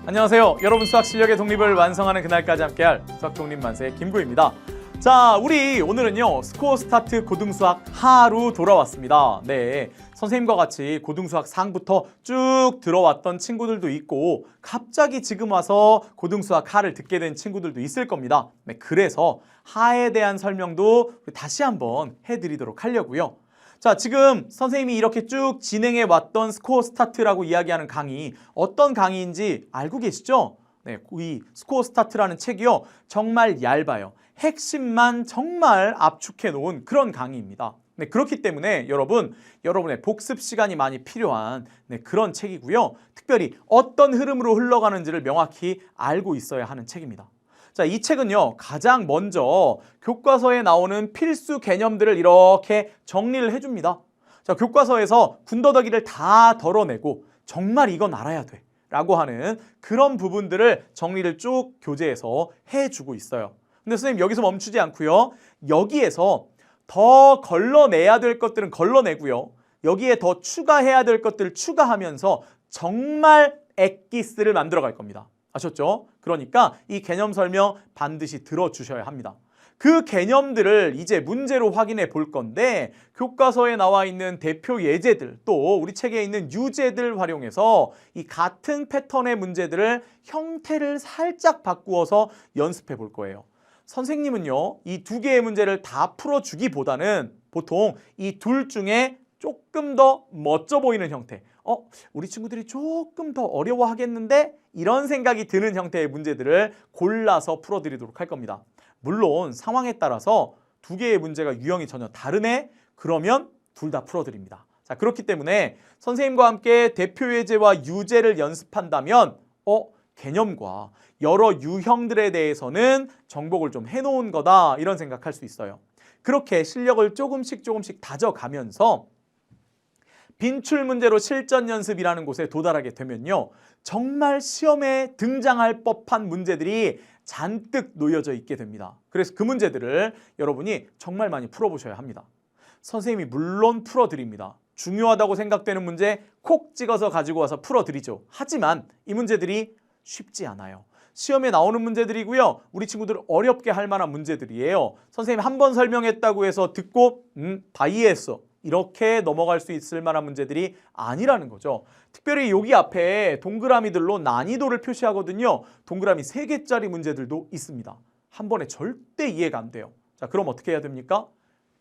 안녕하세요. 여러분 수학 실력의 독립을 완성하는 그날까지 함께할 수학 독립 만세 김구입니다. 자, 우리 오늘은요 스코어 스타트 고등수학 하로 돌아왔습니다. 네, 선생님과 같이 고등수학 상부터 쭉 들어왔던 친구들도 있고 갑자기 지금 와서 고등수학 하를 듣게 된 친구들도 있을 겁니다. 네, 그래서 하에 대한 설명도 다시 한번 해드리도록 하려고요. 자, 지금 선생님이 이렇게 쭉 진행해 왔던 스코어 스타트라고 이야기하는 강의, 어떤 강의인지 알고 계시죠? 네, 이 스코어 스타트라는 책이요 정말 얇아요. 핵심만 정말 압축해 놓은 그런 강의입니다. 네, 그렇기 때문에 여러분의 복습 시간이 많이 필요한 그런 책이고요. 특별히 어떤 흐름으로 흘러가는지를 명확히 알고 있어야 하는 책입니다. 자, 이 책은요 가장 먼저 교과서에 나오는 필수 개념들을 이렇게 정리를 해줍니다. 자, 교과서에서 군더더기를 다 덜어내고 정말 이건 알아야 돼 라고 하는 그런 부분들을 정리를 쭉 교재에서 해주고 있어요. 근데 선생님 여기서 멈추지 않고요, 여기에서 더 걸러내야 될 것들은 걸러내고요, 여기에 더 추가해야 될 것들을 추가하면서 정말 엑기스를 만들어 갈 겁니다. 아셨죠? 그러니까 이 개념 설명 반드시 들어주셔야 합니다. 그 개념들을 이제 문제로 확인해 볼 건데, 교과서에 나와 있는 대표 예제들, 또 우리 책에 있는 유제들 활용해서 이 같은 패턴의 문제들을 형태를 살짝 바꾸어서 연습해 볼 거예요. 선생님은요 이 두 개의 문제를 다 풀어주기보다는 보통 이 둘 중에 조금 더 멋져 보이는 형태, 우리 친구들이 조금 더 어려워하겠는데 이런 생각이 드는 형태의 문제들을 골라서 풀어드리도록 할 겁니다. 물론 상황에 따라서 두 개의 문제가 유형이 전혀 다르네? 그러면 둘 다 풀어드립니다. 자, 그렇기 때문에 선생님과 함께 대표 예제와 유제를 연습한다면 개념과 여러 유형들에 대해서는 정복을 좀 해놓은 거다, 이런 생각할 수 있어요. 그렇게 실력을 조금씩 다져가면서 빈출 문제로 실전 연습이라는 곳에 도달하게 되면요 정말 시험에 등장할 법한 문제들이 잔뜩 놓여져 있게 됩니다. 그래서 그 문제들을 여러분이 정말 많이 풀어보셔야 합니다. 선생님이 물론 풀어드립니다. 중요하다고 생각되는 문제 콕 찍어서 가지고 와서 풀어드리죠. 하지만 이 문제들이 쉽지 않아요. 시험에 나오는 문제들이고요, 우리 친구들 어렵게 할 만한 문제들이에요. 선생님이 한 번 설명했다고 해서 듣고 다 이해했어, 이렇게 넘어갈 수 있을 만한 문제들이 아니라는 거죠. 특별히 여기 앞에 동그라미들로 난이도를 표시하거든요. 동그라미 3개짜리 문제들도 있습니다. 한 번에 절대 이해가 안 돼요. 자, 그럼 어떻게 해야 됩니까?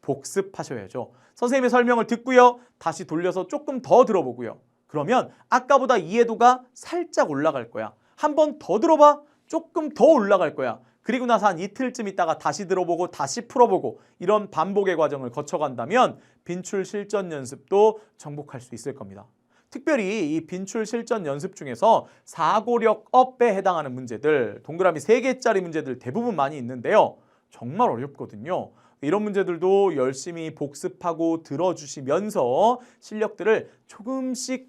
복습하셔야죠. 선생님의 설명을 듣고요, 다시 돌려서 조금 더 들어보고요. 그러면 아까보다 이해도가 살짝 올라갈 거야. 한 번 더 들어봐, 조금 더 올라갈 거야. 그리고 나서 한 이틀쯤 있다가 다시 들어보고 다시 풀어보고 이런 반복의 과정을 거쳐간다면 빈출 실전 연습도 정복할 수 있을 겁니다. 특별히 이 빈출 실전 연습 중에서 사고력 업에 해당하는 문제들, 동그라미 3개짜리 문제들 대부분 많이 있는데요, 정말 어렵거든요. 이런 문제들도 열심히 복습하고 들어주시면서 실력들을 조금씩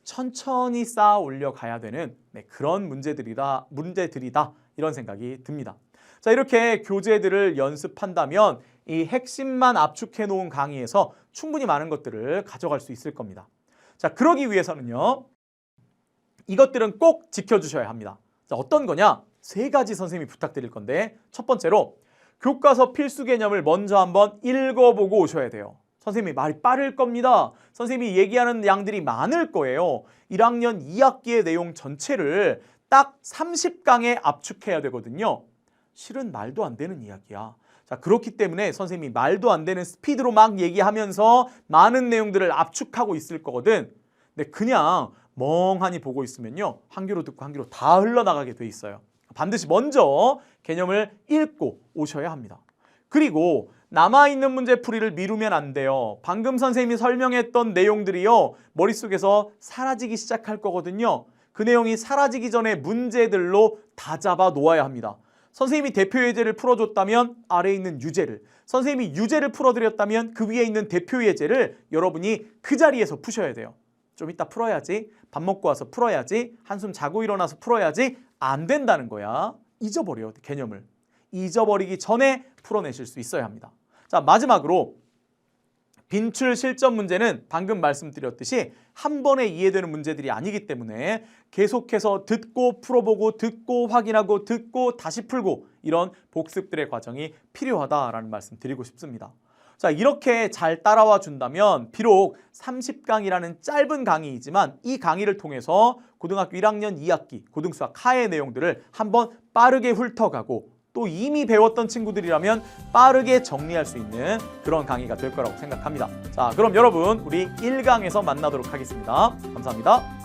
천천히 쌓아 올려가야 되는 그런 문제들이다 이런 생각이 듭니다. 자, 이렇게 교재들을 연습한다면 이 핵심만 압축해 놓은 강의에서 충분히 많은 것들을 가져갈 수 있을 겁니다. 자, 그러기 위해서는요 이것들은 꼭 지켜주셔야 합니다. 자, 어떤 거냐? 3가지 선생님이 부탁드릴 건데, 첫 번째로 교과서 필수 개념을 먼저 한번 읽어보고 오셔야 돼요. 선생님이 말이 빠를 겁니다. 선생님이 얘기하는 양들이 많을 거예요. 1학년 2학기의 내용 전체를 딱 30강에 압축해야 되거든요. 실은 말도 안 되는 이야기야. 자, 그렇기 때문에 선생님이 말도 안 되는 스피드로 막 얘기하면서 많은 내용들을 압축하고 있을 거거든. 근데 그냥 멍하니 보고 있으면요 한 귀로 듣고 한 귀로 다 흘러나가게 돼 있어요. 반드시 먼저 개념을 읽고 오셔야 합니다. 그리고 남아있는 문제 풀이를 미루면 안 돼요. 방금 선생님이 설명했던 내용들이요 머릿속에서 사라지기 시작할 거거든요. 그 내용이 사라지기 전에 문제들로 다 잡아 놓아야 합니다. 선생님이 대표 예제를 풀어줬다면 아래에 있는 유제를, 선생님이 유제를 풀어드렸다면 그 위에 있는 대표 예제를 여러분이 그 자리에서 푸셔야 돼요. 좀 이따 풀어야지, 밥 먹고 와서 풀어야지, 한숨 자고 일어나서 풀어야지, 안 된다는 거야. 잊어버려요. 개념을 잊어버리기 전에 풀어내실 수 있어야 합니다. 자, 마지막으로 빈출 실전 문제는 방금 말씀드렸듯이 한 번에 이해되는 문제들이 아니기 때문에 계속해서 듣고 풀어보고 듣고 확인하고 듣고 다시 풀고 이런 복습들의 과정이 필요하다라는 말씀 드리고 싶습니다. 자, 이렇게 잘 따라와 준다면 비록 30강이라는 짧은 강의이지만 이 강의를 통해서 고등학교 1학년 2학기 고등수학 하의 내용들을 한번 빠르게 훑어가고 또 이미 배웠던 친구들이라면 빠르게 정리할 수 있는 그런 강의가 될 거라고 생각합니다. 자, 그럼 여러분 우리 1강에서 만나도록 하겠습니다. 감사합니다.